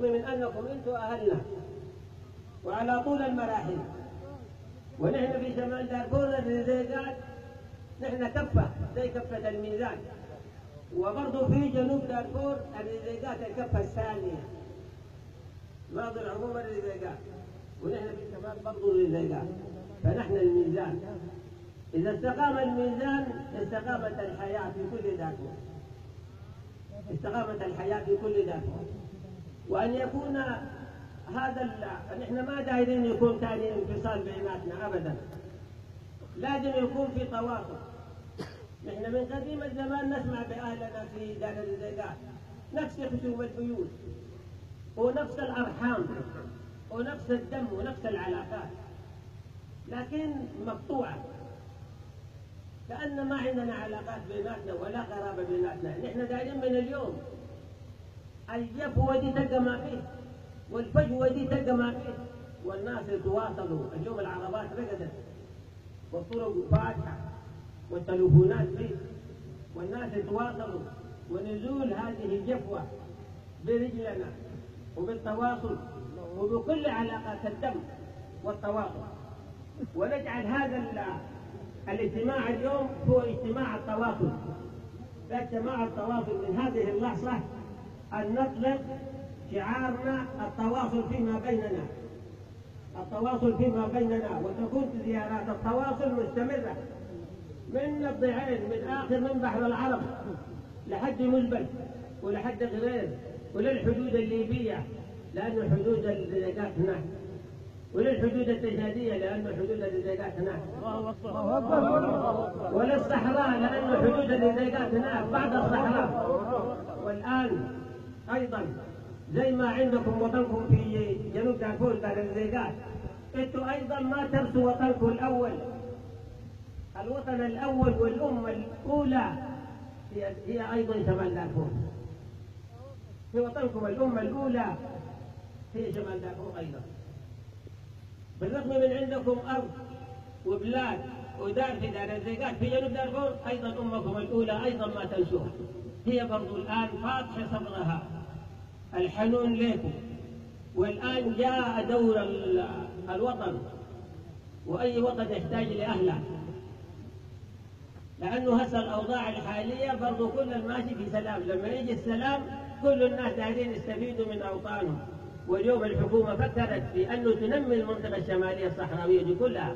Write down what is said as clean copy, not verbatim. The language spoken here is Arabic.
من أنكم أنتم أهلنا وعلى طول المراحل، ونحن في شمال دارفور الرزيقات نحن كفة زي كفة الميزان، وبرضه في جنوب دارفور الرزيقات الكفة الثانية بعض العموم الرزيقات، ونحن في شمال برضه الرزيقات، فنحن الميزان. إذا استقام الميزان استقامت الحياة في كل دارفور، استقامت الحياة في كل دارفور. وأن يكون هذا نحن ما دايرين يكون ثاني انفصال بيناتنا أبدا، لازم يكون في تواصل. نحن من قديم الزمان نسمع بأهلنا في دار الرزيقات نفس خشوم البيوت ونفس الأرحام ونفس الدم ونفس العلاقات، لكن مقطوعة، لأن ما عندنا علاقات بيناتنا ولا قرابة بيناتنا. نحن دايرين من اليوم الجفوة دي تلقى ما فيه والفجوة دي تلقى ما فيه، والناس يتواصلوا. اليوم العربات رقدت والطرق فاتحة والتلفونات فيه، والناس يتواصلوا، ونزول هذه الجفوة برجلنا وبالتواصل وبكل علاقات الدم والتواصل، ونجعل هذا الاجتماع اليوم هو اجتماع التواصل. اجتماع التواصل من هذه اللحظة أن نطلق شعارنا التواصل فيما بيننا، التواصل فيما بيننا، وتكون زيارات التواصل مستمرة من الضيعين، من آخر من بحر العرب لحد مزبل ولحد غرير وللحدود الليبية لأن حدود الرزيقات هناك، وللحدود التشادية لأن حدود الرزيقات هناك، وللصحراء لأن حدود الرزيقات هناك بعد الصحراء. والآن أيضا زي ما عندكم وطنكم في جنوب دارفور دار الرزيقات، انتم أيضا ما ترسوا وطنكم الأول. الوطن الأول والأمة الأولى هي أيضا شمال دارفور، في وطنكم الأمة الأولى هي شمال دارفور أيضا، بالرغم من عندكم أرض وبلاد ودار في دار الرزيقات في جنوب دارفور، أيضا أمكم الأولى أيضا ما تنسوها، هي برضو الآن فاتحة صدرها الحنون لكم. والآن جاء دور الوطن، وأي وطن يحتاج لأهله، لأنه هسه الأوضاع الحالية برضو كل الماشي في سلام. لما يجي السلام كل الناس دايرين يستفيدوا من أوطانهم. واليوم الحكومة فكرت في أنه تنمي المنطقة الشمالية الصحراوية دي كلها،